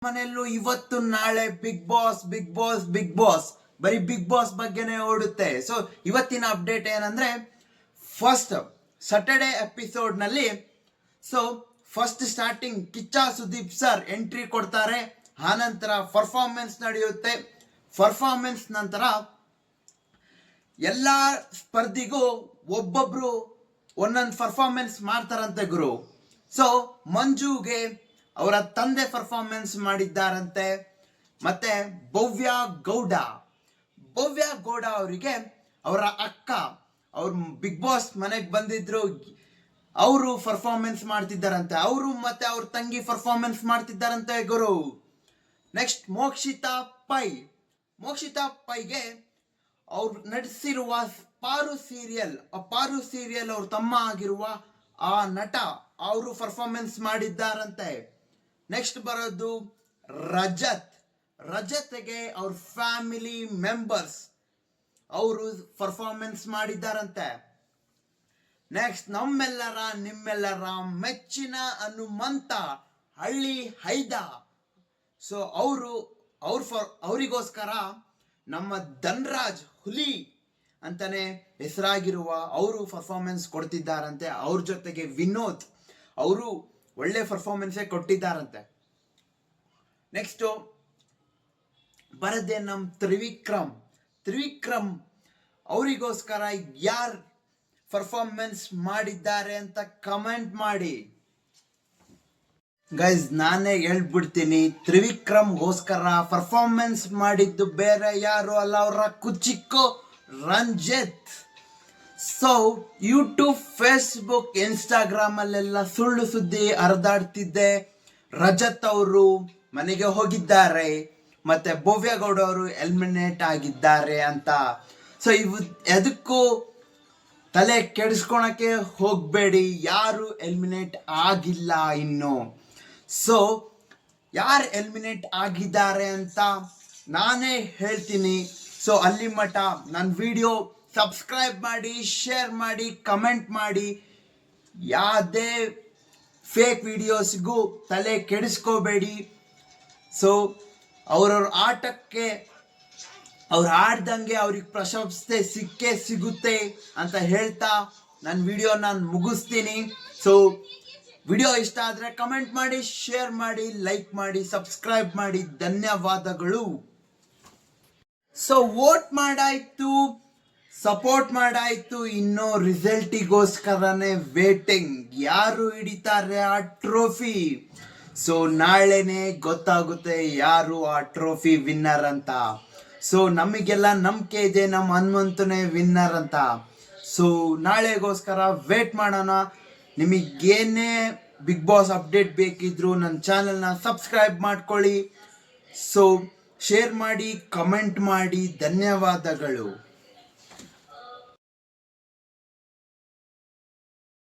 ಮನೆಯಲ್ಲೂ ಇವತ್ತು ನಾಳೆ Big Boss Big Boss Big Boss ಬರೀ ಬಿಗ್ ಬಾಸ್ ಬಗ್ಗೆನೇ ಓಡುತ್ತೆ. ಸೊ ಇವತ್ತಿನ ಅಪ್ಡೇಟ್ ಏನಂದ್ರೆ ಫಸ್ಟ್ ಸಾಟರ್ಡೆ ಎಪಿಸೋಡ್ ನಲ್ಲಿ first starting Kichcha Sudeep sir entry ಕೊಡ್ತಾರೆ. ಆನಂತರ ಪರ್ಫಾರ್ಮೆನ್ಸ್ ನಡೆಯುತ್ತೆ. ಪರ್ಫಾರ್ಮೆನ್ಸ್ ನಂತರ ಎಲ್ಲಾ ಸ್ಪರ್ಧಿಗೂ ಒಬ್ಬೊಬ್ರು ಒಂದೊಂದು ಪರ್ಫಾರ್ಮೆನ್ಸ್ ಮಾಡ್ತಾರಂತೆ ಗುರು. ಸೊ ಮಂಜುಗೆ ಅವರ ತಂದೆ ಪರ್ಫಾರ್ಮೆನ್ಸ್ ಮಾಡಿದ್ದಾರಂತೆ. ಮತ್ತೆ ಭವ್ಯ ಗೌಡ ಅವರಿಗೆ ಅವರ ಅಕ್ಕ ಅವ್ರ ಬಿಗ್ ಬಾಸ್ ಮನೆಗೆ ಬಂದಿದ್ರು, ಅವರು ಪರ್ಫಾರ್ಮೆನ್ಸ್ ಮಾಡ್ತಿದ್ದಾರಂತೆ. ಅವರು ಮತ್ತೆ ಅವ್ರ ತಂಗಿ ಪರ್ಫಾರ್ಮೆನ್ಸ್ ಮಾಡ್ತಿದ್ದಾರಂತೆ ಗುರು. ನೆಕ್ಸ್ಟ್ ಮೋಕ್ಷಿತಾ ಪೈಗೆ ಅವ್ರು ನಡೆಸಿರುವ ಪಾರು ಸೀರಿಯಲ್ ಅವ್ರ ತಮ್ಮ ಆಗಿರುವ ಆ ನಟ ಅವರು ಪರ್ಫಾರ್ಮೆನ್ಸ್ ಮಾಡಿದ್ದಾರಂತೆ. ನೆಕ್ಸ್ಟ್ ಬರೋದು ರಜತ್ಗೆ ಅವ್ರ ಫ್ಯಾಮಿಲಿ ಮೆಂಬರ್ಸ್ ಅವರು ಪರ್ಫಾರ್ಮೆನ್ಸ್ ಮಾಡಿದ್ದಾರಂತೆ. ನೆಕ್ಸ್ಟ್ ನಿಮ್ಮೆಲ್ಲರ ಮೆಚ್ಚಿನ ಹನುಮಂತ ಹಳ್ಳಿ ಹೈದ. ಸೊ ಅವರಿಗೋಸ್ಕರ ನಮ್ಮ ಧನ್ರಾಜ್ ಹುಲಿ ಅಂತಾನೆ ಹೆಸರಾಗಿರುವ ಅವರು ಪರ್ಫಾರ್ಮೆನ್ಸ್ ಕೊಡ್ತಿದ್ದಾರಂತೆ. ಅವ್ರ ಜೊತೆಗೆ ವಿನೋದ್ ಅವರು ಒಳ್ಳೆ ಪರ್ಫಾರ್ಮೆನ್ಸ್ ಕೊಟ್ಟಿದ್ದಾರಂತೆ. ನೆಕ್ಸ್ಟ್ ಬರದೆ ನಮ್ ತ್ರಿವಿಕ್ರಮ್ ಅವರಿಗೋಸ್ಕರ ಯಾರು ಪರ್ಫಾರ್ಮೆನ್ಸ್ ಮಾಡಿದ್ದಾರೆ ಅಂತ ಕಮೆಂಟ್ ಮಾಡಿ ಗೈಸ್. ನಾನೇ ಹೇಳ್ಬಿಡ್ತೀನಿ, ತ್ರಿವಿಕ್ರಮ್ಗೋಸ್ಕರ ಪರ್ಫಾರ್ಮೆನ್ಸ್ ಮಾಡಿದ್ದು ಬೇರೆ ಯಾರು ಅಲ್ಲ, ಅವರ ಕುಚಿಕ್ಕು Ranjit. So YouTube, Facebook, Instagram ಅಲ್ಲೆಲ್ಲ ಸುಳ್ಳು ಸುದ್ದಿ ಹರಿದಾಡ್ತಿದ್ದೆ. ರಜತ್ ಅವರು ಮನೆಗೆ ಹೋಗಿದ್ದಾರೆ, ಮತ್ತೆ ಭವ್ಯಗೌಡ ಅವರು ಎಲಿಮಿನೇಟ್ ಆಗಿದ್ದಾರೆ ಅಂತ. ಸೊ ಎದಕ್ಕೂ ತಲೆ ಕೆಡಿಸ್ಕೊಳಕ್ಕೆ ಹೋಗ್ಬೇಡಿ, ಯಾರು ಎಲಿಮಿನೇಟ್ ಆಗಿಲ್ಲ ಇನ್ನು. ಸೊ ಯಾರು ಎಲಿಮಿನೇಟ್ ಆಗಿದ್ದಾರೆ ಅಂತ ನಾನೇ ಹೇಳ್ತೀನಿ. ಸೊ ಅಲ್ಲಿ ಮಠ ನನ್ನ ವಿಡಿಯೋ ಸಬ್ಸ್ಕ್ರೈಬ್ ಮಾಡಿ, ಶೇರ್ ಮಾಡಿ, ಕಮೆಂಟ್ ಮಾಡಿ. ಯಾವುದೇ ಫೇಕ್ ವಿಡಿಯೋಸ್ಗೂ ತಲೆ ಕೆಡಿಸ್ಕೋಬೇಡಿ. ಸೊ ಅವ್ರವ್ರ ಆಟಕ್ಕೆ ಅವ್ರು ಆಡ್ದಂಗೆ ಅವ್ರಿಗೆ ಪ್ರಶಂಸೆ ಸಿಗುತ್ತೆ ಅಂತ ಹೇಳ್ತಾ ನನ್ನ ವಿಡಿಯೋ ನಾನು ಮುಗಿಸ್ತೀನಿ. ಸೊ ವಿಡಿಯೋ ಇಷ್ಟ ಆದರೆ ಕಮೆಂಟ್ ಮಾಡಿ, ಶೇರ್ ಮಾಡಿ, ಲೈಕ್ ಮಾಡಿ, ಸಬ್ಸ್ಕ್ರೈಬ್ ಮಾಡಿ. ಧನ್ಯವಾದಗಳು. ಸೊ ವೋಟ್ ಮಾಡಾಯ್ತು, ಸಪೋರ್ಟ್ ಮಾಡಾಯ್ತು, ಇನ್ನು ರಿಸಲ್ಟಿಗೋಸ್ಕರನೇ ವೇಟಿಂಗ್. ಯಾರು ಹಿಡಿತಾರೆ ಆ ಟ್ರೋಫಿ? ಸೊ ನಾಳೆನೆ ಗೊತ್ತಾಗುತ್ತೆ ಯಾರು ಆ ಟ್ರೋಫಿ ವಿನ್ನರ್ ಅಂತ. ಸೊ ನಮಗೆಲ್ಲ ನಂಬಿಕೆ ಇದೆ, ನಮ್ಮ ಹನುಮಂತನೇ ವಿನ್ನರ್ ಅಂತ. ಸೊ ನಾಳೆಗೋಸ್ಕರ ವೇಟ್ ಮಾಡೋಣ. ನಿಮಗೇನೇ ಬಿಗ್ ಬಾಸ್ ಅಪ್ಡೇಟ್ ಬೇಕಿದ್ರು ನನ್ನ ಚಾನಲ್ನ ಸಬ್ಸ್ಕ್ರೈಬ್ ಮಾಡ್ಕೊಳ್ಳಿ. ಸೊ ಶೇರ್ ಮಾಡಿ, ಕಮೆಂಟ್ ಮಾಡಿ. ಧನ್ಯವಾದಗಳು.